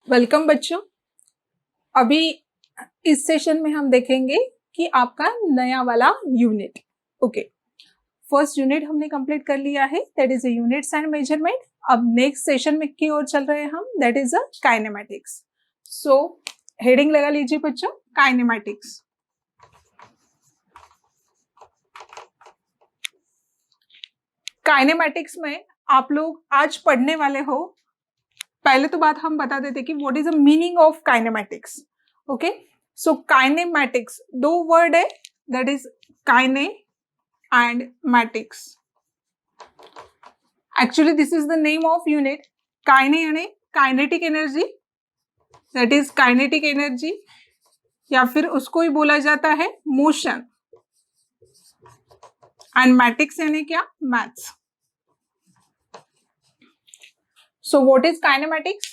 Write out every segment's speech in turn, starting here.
Welcome बच्चों। अभी इस सेशन में हम देखेंगे कि आपका नया वाला यूनिट। ओके, फर्स्ट यूनिट हमने कंप्लीट कर लिया है, that is units and measurement. अब नेक्स्ट सेशन में की ओर चल रहे हैं हम, that is kinematics. So heading लगा लीजिए बच्चों, काइनेमेटिक्स। काइनेमेटिक्स में आप लोग आज पढ़ने वाले हो, पहले तो बात हम बता देते कि what is the meaning of kinematics. Okay, so kinematics दो वर्ड है, that is kine and matics. Actually this is the name of unit. Kine यानी kinetic energy, that is kinetic energy, या फिर उसको ही बोला जाता है मोशन। एंड मैटिक्स यानी क्या? Maths. So what is kinematics?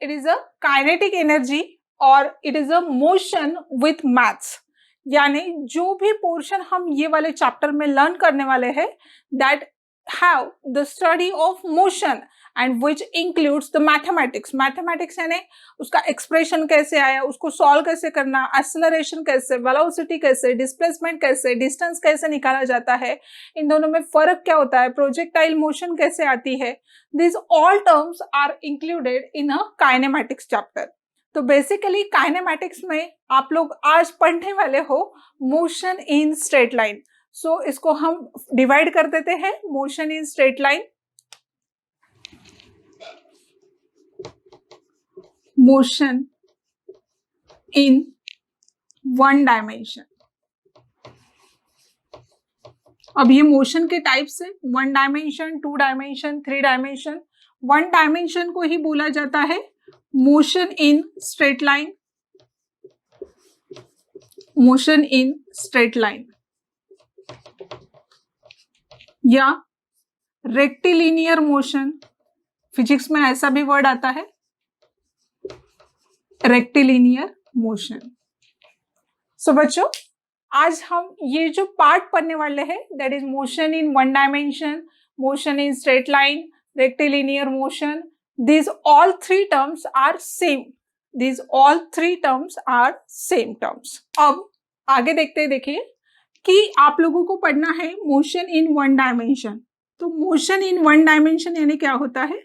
It is a kinetic energy or it is a motion with maths. यानी जो भी पोर्शन हम ये वाले चैप्टर में लर्न करने वाले हैं, that have the study of motion and which includes the mathematics. Mathematics यानी उसका एक्सप्रेशन कैसे आया, उसको सॉल्व कैसे करना, एक्सेलरेशन कैसे, वेलोसिटी कैसे, डिस्प्लेसमेंट कैसे, डिस्टेंस कैसे निकाला जाता है, इन दोनों में फर्क क्या होता है, प्रोजेक्टाइल मोशन कैसे आती है, these all terms are included in a kinematics chapter. तो बेसिकली काइनेमेटिक्स में आप लोग आज पढ़ने वाले हो motion in straight line. So इसको हम डिवाइड कर देते हैं, motion in straight line, motion in one dimension. अब ये मोशन के टाइप्स है, one dimension, two dimension, three dimension. One dimension को ही बोला जाता है motion in straight line, motion in straight line, या रेक्टिलिनियर मोशन। फिजिक्स में ऐसा भी वर्ड आता है, रेक्टिलिनियर मोशन। सो बच्चों, आज हम ये जो पार्ट पढ़ने वाले हैं, that is motion in one dimension, motion in straight line, rectilinear motion, these all three terms are same. These all three terms are same terms. अब आगे देखते हैं, देखिए कि आप लोगों को पढ़ना है मोशन इन वन डायमेंशन। तो मोशन इन वन डायमेंशन यानी क्या होता है?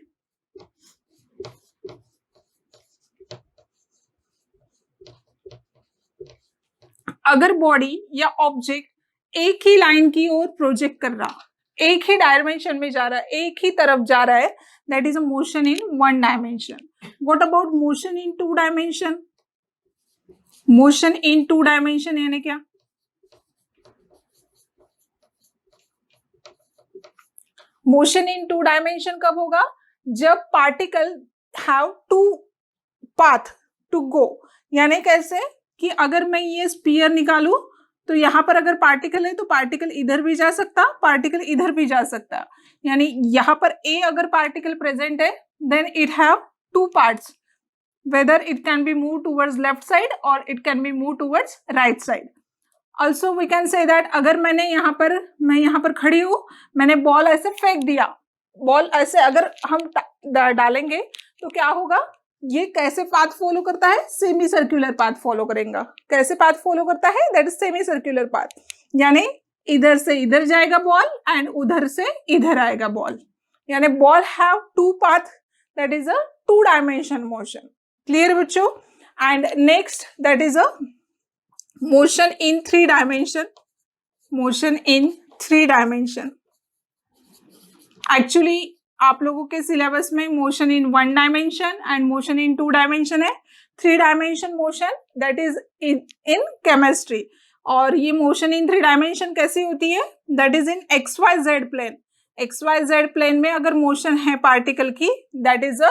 अगर बॉडी या ऑब्जेक्ट एक ही लाइन की ओर प्रोजेक्ट कर रहा, एक ही डायमेंशन में जा रहा है, एक ही तरफ जा रहा है, that is a motion in one dimension. What about motion in two dimension? Motion in two dimension यानी क्या? Motion in two dimension कब होगा? जब particle have two path to go. यानी कैसे कि अगर मैं ये स्पीयर निकालूं तो यहाँ पर अगर पार्टिकल है तो पार्टिकल इधर भी जा सकता, पार्टिकल इधर भी जा सकता। यानी यहाँ पर ए अगर पार्टिकल प्रेजेंट है, then it have two parts, whether it can be move towards left side और it can be move towards right side. Also we can say that अगर मैं यहाँ पर खड़ी हूँ, मैंने बॉल ऐसे फेंक दिया, बॉल ऐसे अगर हम डालेंगे तो क्या होगा, ये कैसे पाथ फॉलो करता है? सेमी सर्कुलर पाथ फॉलो करेगा। कैसे पाथ फॉलो करता है? That is semi circular path, यानी इधर से इधर जाएगा बॉल एंड उधर से इधर आएगा बॉल, यानी ball have two path, that is a two dimension motion. Clear बच्चों? And next that is a motion in three dimension, motion in three dimension. Actually आप लोगों के सिलेबस में motion in one dimension and motion in two dimension है, three dimension motion that is in chemistry. और ये motion in three dimension कैसी होती है? That is in XYZ plane. XYZ plane में अगर मोशन है पार्टिकल की, that is a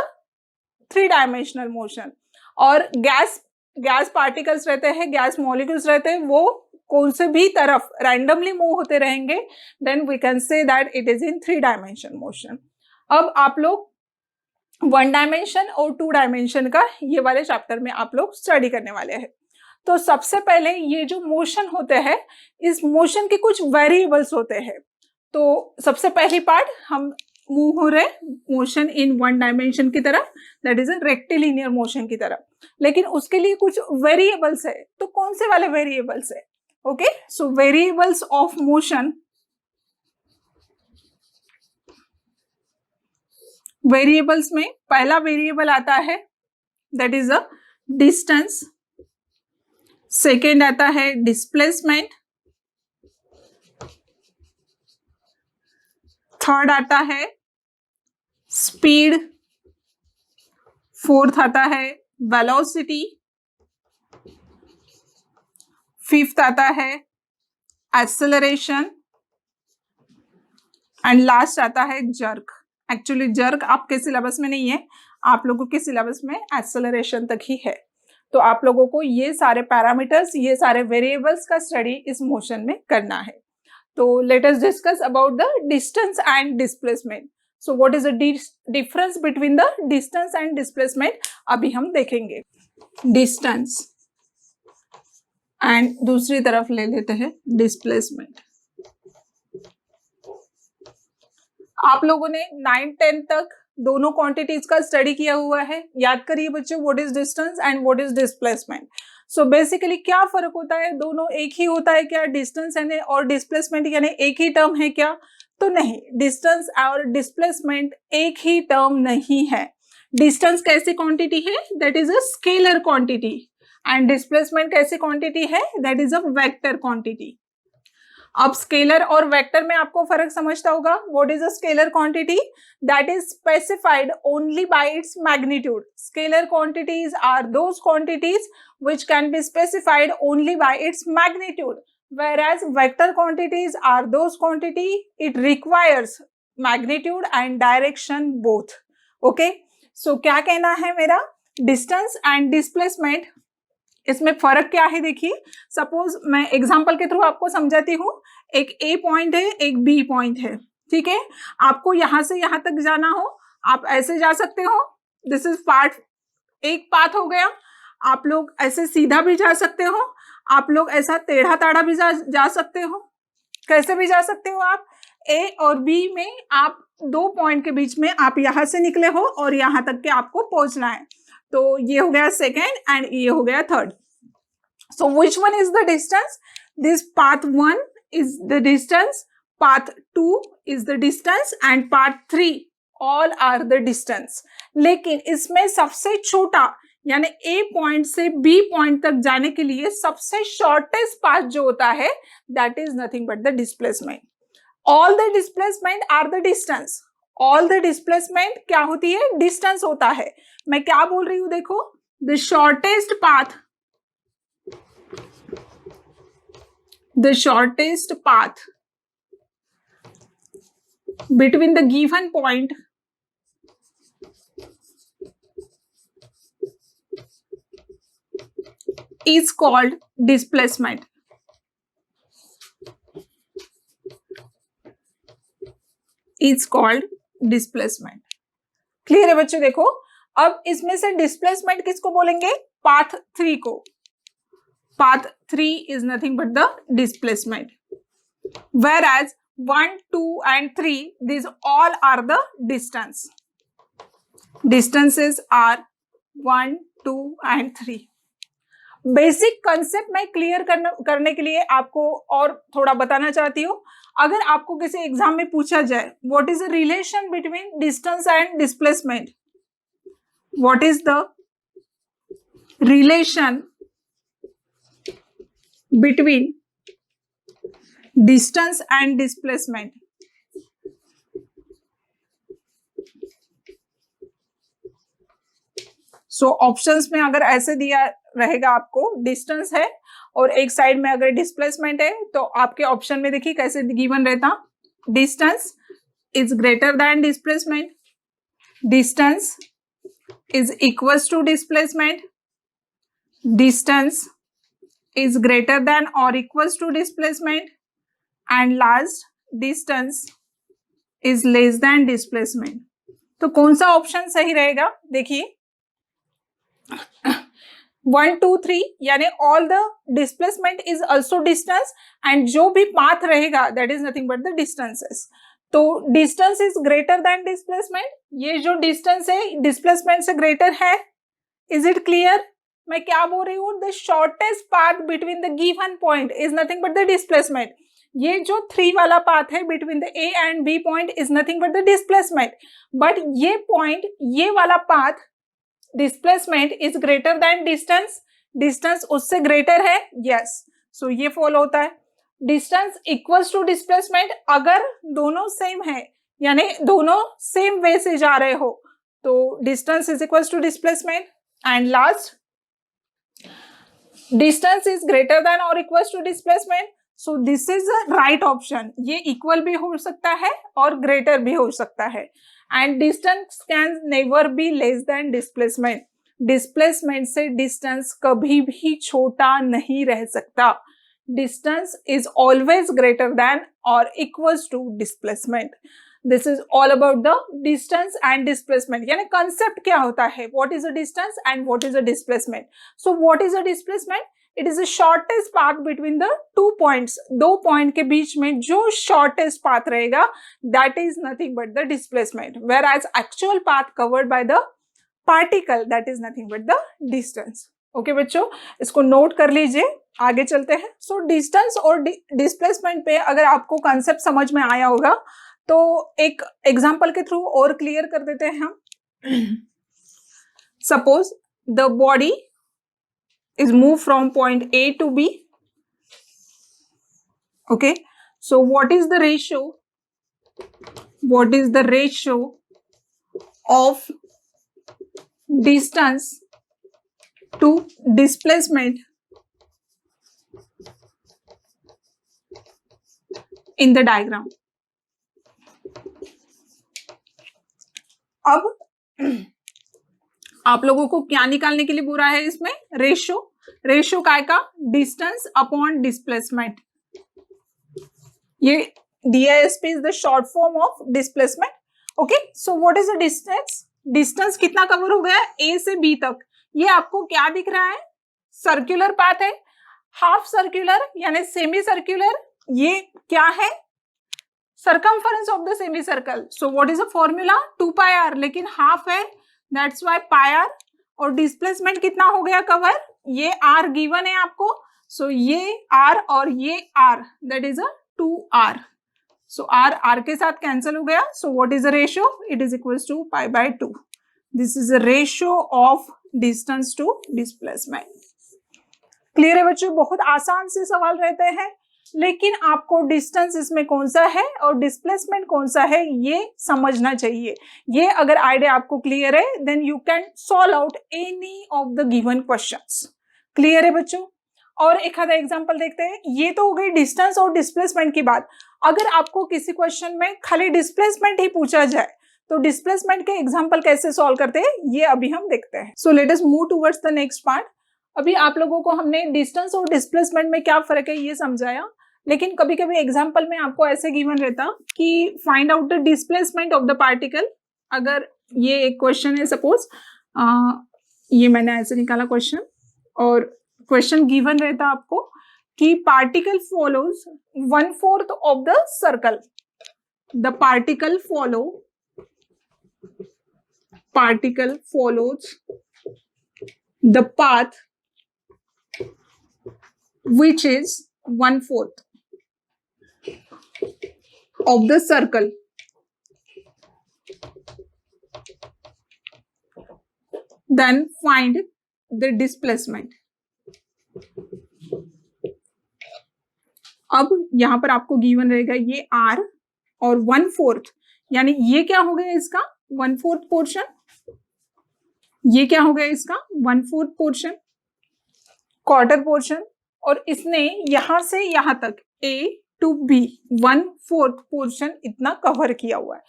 three dimensional motion. और गैस पार्टिकल्स रहते हैं, गैस मॉलिक्यूल्स रहते हैं, वो कौन से भी तरफ रैंडमली मूव होते रहेंगे, then we can say that it is in three dimension motion. अब आप लोग वन डायमेंशन और टू डायमेंशन का ये वाले चैप्टर में आप लोग स्टडी करने वाले हैं। तो सबसे पहले ये जो मोशन होते हैं, इस मोशन के कुछ वेरिएबल्स होते हैं। तो सबसे पहली पार्ट हम मूव हो रहे मोशन इन वन डायमेंशन की तरफ, that is a rectilinear motion की तरफ, लेकिन उसके लिए कुछ वेरिएबल्स है। तो कौन से वाले वेरिएबल्स है? Okay, so variables of motion, variables में पहला वेरिएबल आता है that is a distance, second आता है डिस्प्लेसमेंट, थर्ड आता है स्पीड, फोर्थ आता है वेलोसिटी, फिफ्थ आता है एक्सेलरेशन एंड लास्ट आता है जर्क। एक्चुअली जर्क आपके सिलेबस में नहीं है, आप लोगों के सिलेबस में एक्सेलरेशन तक ही है। तो आप लोगों को ये सारे पैरामीटर्स, ये सारे वेरिएबल्स का स्टडी इस मोशन में करना है। तो let us discuss about the distance and displacement. So what is the difference between the distance and displacement, अभी हम देखेंगे। डिस्टेंस एंड दूसरी तरफ ले लेते हैं डिस्प्लेसमेंट। आप लोगों ने 9-10 तक दोनों क्वांटिटीज का स्टडी किया हुआ है, याद करिए बच्चों, what is distance and what is displacement. So basically क्या फर्क होता है, दोनों एक ही होता है क्या? डिस्टेंस और डिस्प्लेसमेंट यानी एक ही टर्म है क्या? तो नहीं, डिस्टेंस और डिस्प्लेसमेंट एक ही टर्म नहीं है। डिस्टेंस कैसी क्वांटिटी है? That is a scalar quantity, and displacement कैसी क्वांटिटी है? That is a vector quantity. अब स्केलर और वेक्टर में आपको फर्क समझता होगा। What is a scalar quantity? That is specified only by its magnitude. Scalar quantities are those quantities which can be specified only by its magnitude, whereas vector quantities are those quantity it requires magnitude and direction both. Okay, so क्या कहना है मेरा? distance and displacement, इसमें फर्क क्या है देखिए। Suppose मैं एग्जांपल के थ्रू आपको समझाती हूँ। एक ए पॉइंट है, एक बी पॉइंट है, ठीक है। आपको यहां से यहां तक जाना हो, आप ऐसे जा सकते हो, दिस इज पार्ट, एक पाथ हो गया। आप लोग ऐसे सीधा भी जा सकते हो, आप लोग ऐसा टेढ़ा ताड़ा भी जा सकते हो, कैसे भी जा सकते हो आप। ए और बी में आप दो पॉइंट के बीच में आप यहां से निकले हो और यहां तक के आपको पहुंचना है। तो ये हो गया सेकेंड एंड ये हो गया third. So which one is the distance? This path 1 is the distance, path 2 is the distance and path 3 all are the distance. लेकिन इसमें सबसे छोटा यानी ए पॉइंट से बी पॉइंट तक जाने के लिए सबसे शॉर्टेस्ट पाथ जो होता है that is nothing but the displacement. All the displacement are the distance. All the displacement क्या होती है? डिस्टेंस होता है। मैं क्या बोल रही हूं देखो, the shortest path between the given point is called displacement. Is called displacement. Clear है बच्चों? देखो अब इसमें से डिस्प्लेसमेंट किसको बोलेंगे? पाथ 3 को। Path 3 is nothing but the displacement. Whereas 1, 2 and 3, these all are the distance. Distances are 1, 2 and 3. Basic concept मैं क्लियर करने के लिए आपको और थोड़ा बताना चाहती हूँ। अगर आपको किसी एग्जाम में पूछा जाए what is the relation between distance and displacement, what is the relation between distance and displacement, so options में अगर ऐसे दिया रहेगा आपको डिस्टेंस है और एक साइड में अगर डिस्प्लेसमेंट है, तो आपके ऑप्शन में देखिए कैसे गिवन रहता, distance is greater than displacement, distance is equals to displacement, distance is greater than और equals to displacement, and last distance is less than displacement. तो कौन सा ऑप्शन सही रहेगा? देखिए 1, 2, 3 यानी all the displacement is also distance, and जो भी पाथ रहेगा that is nothing but the distances. तो distance is greater than displacement, ये जो डिस्टेंस है डिस्प्लेसमेंट से ग्रेटर है। Is it clear? मैं क्या बोल रही हूँ, the shortest path between the given point is nothing but the displacement. ये जो 3 वाला पाथ है between the A and B point is nothing but the displacement, but ये पॉइंट, ये वाला path displacement is greater then distance, distance उससे greater है, यस। सो ये फॉलो होता है। डिस्टेंस इक्वल्स टू डिस्प्लेसमेंट, अगर दोनों सेम है यानी दोनों सेम वे से जा रहे हो तो distance is equals to displacement. And last, distance is greater than और equals to displacement, so this is the right option. ये इक्वल भी हो सकता है और ग्रेटर भी हो सकता है। And distance can never be less than displacement, displacement से डिस्टेंस कभी भी छोटा नहीं रह सकता। Distance is always greater than और equals to displacement. This is all about the distance and displacement. यानी कंसेप्ट क्या होता है, what is a distance and what is a displacement. So what is a displacement? It is the shortest path between the 2 points, 2 point के बीच में जो shortest path रहेगा that is nothing but the displacement, whereas actual path covered by the particle that is nothing but the distance. Okay बच्चों, इसको note कर लीजिए, आगे चलते हैं। सो डिस्टेंस और डिस्प्लेसमेंट पे अगर आपको कंसेप्ट समझ में आया होगा तो एक एग्जांपल के थ्रू और क्लियर कर देते हैं हम। Suppose the body is moved from point A to B. Okay, so what is the ratio? What is the ratio of distance to displacement in the diagram? अब आप लोगों को क्या निकालने के लिए बोला है इसमें? रेशियो। रेशियो काय का? Distance upon displacement. ये DISP is the short form of displacement. Okay, so what is the distance? Distance कितना कवर हो गया? A से B तक। ये आपको क्या दिख रहा है? सर्कुलर पाथ है, हाफ सर्कुलर यानी सेमी सर्कुलर। ये क्या है? Circumference of the semi circle. So what is the formula? 2 pi r, लेकिन हाफ है दैट्स वाई पाई r। और डिस्प्लेसमेंट कितना हो गया कवर? ये r गिवन है आपको, सो ये r और ये r that is a 2r। So r के साथ कैंसिल हो गया। So what is the ratio? It is equals to pi by 2। This is the ratio of distance to displacement. Clear है बच्चों? बहुत आसान से सवाल रहते हैं, लेकिन आपको डिस्टेंस इसमें कौन सा है और डिस्प्लेसमेंट कौन सा है ये समझना चाहिए। ये अगर आइडिया आपको क्लियर है then you can solve out any of the given questions. Clear है बच्चों? और एक आधा एग्जांपल देखते हैं। ये तो हो गई डिस्टेंस और डिस्प्लेसमेंट की बात। अगर आपको किसी क्वेश्चन में खाली डिस्प्लेसमेंट ही पूछा जाए तो डिस्प्लेसमेंट के एग्जाम्पल कैसे सॉल्व करते हैं ये अभी हम देखते हैं। So let us move towards the next part. अभी आप लोगों को हमने डिस्टेंस और डिस्प्लेसमेंट में क्या फर्क है ये समझाया, लेकिन कभी कभी एग्जाम्पल में आपको ऐसे गिवन रहता कि find out the displacement of the particle. अगर ये एक क्वेश्चन है, सपोज ये मैंने ऐसे निकाला क्वेश्चन, और क्वेश्चन गिवन रहता आपको कि particle follows 1/4 of the circle. The particle follows the path which is 1/4 of the circle. Then find the displacement. अब यहां पर आपको गिवन रहेगा ये r और 1/4, यानी ये क्या हो गया इसका 1/4 पोर्शन, ये क्या हो गया इसका 1/4 पोर्शन, क्वार्टर पोर्शन, और इसने यहां से यहां तक A to B 1/4 पोर्शन इतना कवर किया हुआ है।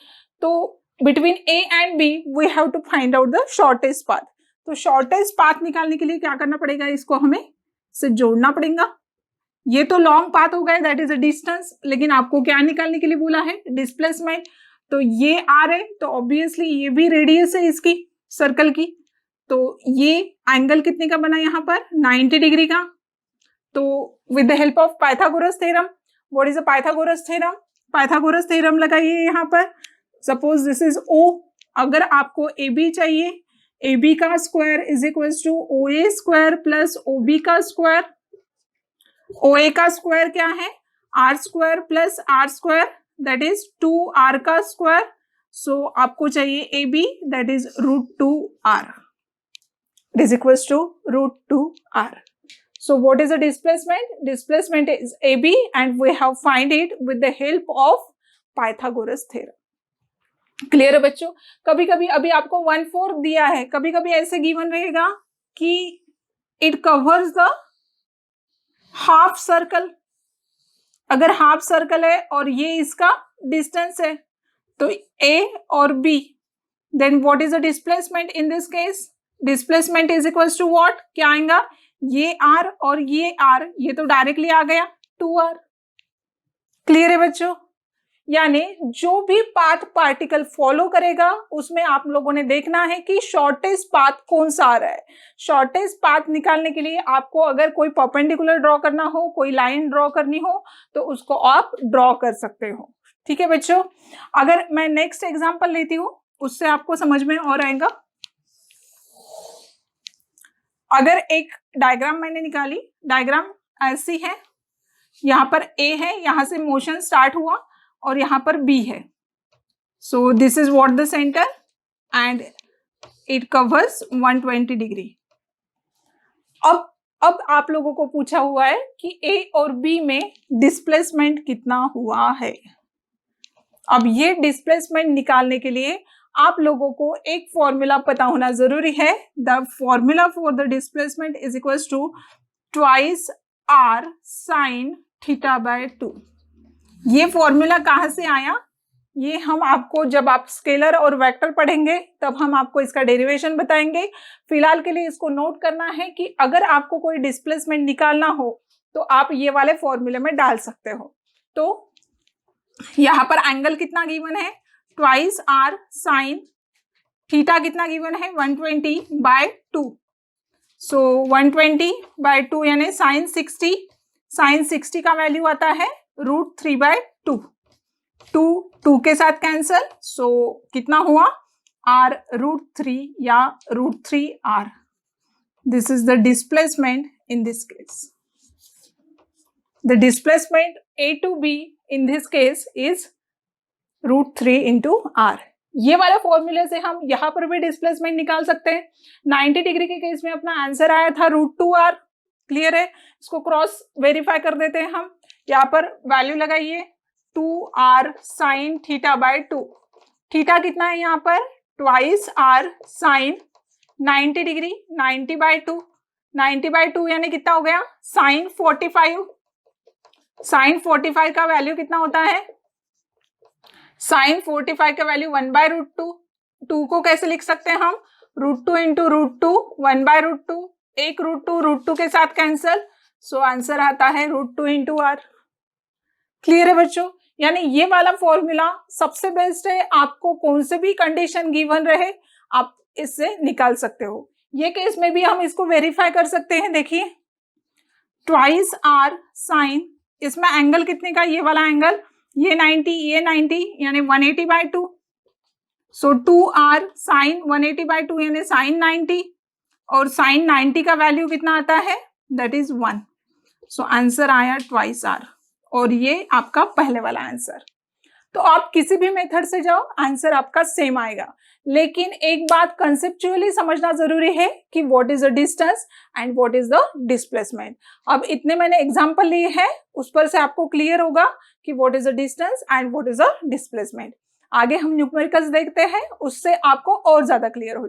तो between A and B we have to find out the shortest path. तो शॉर्टेस्ट पाथ निकालने के लिए क्या करना पड़ेगा? इसको हमें से जोड़ना पड़ेगा। ये तो लॉन्ग पाथ हो गया दैट इज अ डिस्टेंस, लेकिन आपको क्या निकालने के लिए बोला है? डिस्प्लेसमेंट। तो ये r है तो ऑब्वियसली ये भी रेडियस है इसकी सर्कल की, तो ये एंगल कितने का बना यहाँ पर 90 डिग्री का। तो with the help of Pythagoras theorem, what is the Pythagoras theorem? Pythagoras theorem लगाइए यहाँ पर। सपोज दिस इज O, अगर आपको AB चाहिए, AB का square is equal to OA square plus OB का स्क्वायर। OA का स्क्वायर क्या है, R square plus R square, that is 2R का स्क्वायर। सो आपको चाहिए AB, that is √2R, it is equals to √2R. So what is the displacement? Displacement is AB and we have find it with the help of Pythagoras theorem. Clear है बच्चों? कभी कभी अभी आपको 1/4 दिया है, कभी कभी ऐसे गिवन रहेगा कि it covers the half circle. अगर हाफ सर्कल है और ये इसका डिस्टेंस है तो A और B, then what is the displacement in this case? Displacement is equals to what? क्या आएगा, ये R और ये R, ये तो डायरेक्टली आ गया 2R। क्लियर है बच्चों? यानी जो भी पाथ पार्टिकल फॉलो करेगा उसमें आप लोगों ने देखना है कि शॉर्टेस्ट पाथ कौन सा आ रहा है। शॉर्टेस्ट पाथ निकालने के लिए आपको अगर कोई परपेंडिकुलर ड्रॉ करना हो, कोई लाइन ड्रॉ करनी हो, तो उसको आप ड्रॉ कर सकते हो। ठीक है बच्चों? अगर मैं नेक्स्ट एग्जांपल लेती हूँ उससे आपको समझ में और आएगा। अगर एक डायग्राम मैंने निकाली, डायग्राम ऐसी है, यहाँ पर A है, यहाँ से मोशन स्टार्ट हुआ और यहाँ पर B है। सो this is what the centre and it covers 120 degree. अब आप लोगों को पूछा हुआ है कि A और B में डिस्प्लेसमेंट कितना हुआ है। अब ये डिस्प्लेसमेंट निकालने के लिए आप लोगों को एक फॉर्मूला पता होना जरूरी है। The formula for the displacement is equals to twice R sin θ/2। ये फॉर्मूला कहाँ से आया, ये हम आपको जब आप स्केलर और वेक्टर पढ़ेंगे तब हम आपको इसका डेरिवेशन बताएंगे। फिलहाल के लिए इसको नोट करना है कि अगर आपको कोई डिस्प्लेसमेंट निकालना हो तो आप ये वाले फॉर्मूले में डाल सकते हो। तो यहाँ पर एंगल कितना गिवन है, ट्वाइस R sin थीटा कितना गिवन है, 120/2। सो 120/2 यानी साइन 60, साइन 60 का वैल्यू आता है √3/2। 2 के साथ कैंसल, सो कितना हुआ, R √3 या √3R। This is the displacement in this case. The displacement A to B in this case is √3 into R। ये वाले फॉर्मूले से हम यहाँ पर भी डिस्प्लेसमेंट निकाल सकते हैं। 90 डिग्री के केस में अपना आंसर आया था √2R। क्लियर है? इसको क्रॉस वेरीफाई कर देते हैं हम। यहाँ पर वैल्यू लगाइए 2R sin θ/2। थीटा कितना है यहाँ पर, ट्वाइस R sin 90 डिग्री, 90/2, 90/2 यानी कितना हो गया, साइन 45। साइन 45 का वैल्यू कितना होता है, साइन 45 का वैल्यू 1/√2। 2 को कैसे लिख सकते हैं हम, √2 into √2, 1/√2। एक √2 के साथ कैंसल, सो आंसर आता है √2 into R। क्लियर है बच्चों? यानी ये वाला फॉर्मूला सबसे बेस्ट है। आपको कौन से भी कंडीशन गिवन रहे आप इससे निकाल सकते हो। ये केस में भी हम इसको वेरीफाई कर सकते हैं। देखिए ट्वाइस R sin, इसमें एंगल कितने का, ये वाला एंगल, ये 90, ये 90 यानी 180/2। सो 2R sin 180/2 यानी साइन 90, और साइन 90 का वैल्यू कितना आता है, दैट इज 1। सो आंसर आया ट्वाइस R, और ये आपका पहले वाला आंसर। तो आप किसी भी मेथड से जाओ आंसर आपका सेम आएगा, लेकिन एक बात कंसेप्चुअली समझना जरूरी है कि what is the distance and what is the displacement. अब इतने मैंने एग्जांपल लिए हैं, उस पर से आपको क्लियर होगा कि what is the distance and what is the displacement. आगे हम न्यूमेरिकल्स देखते हैं, उससे आपको और ज्यादा क्लियर हो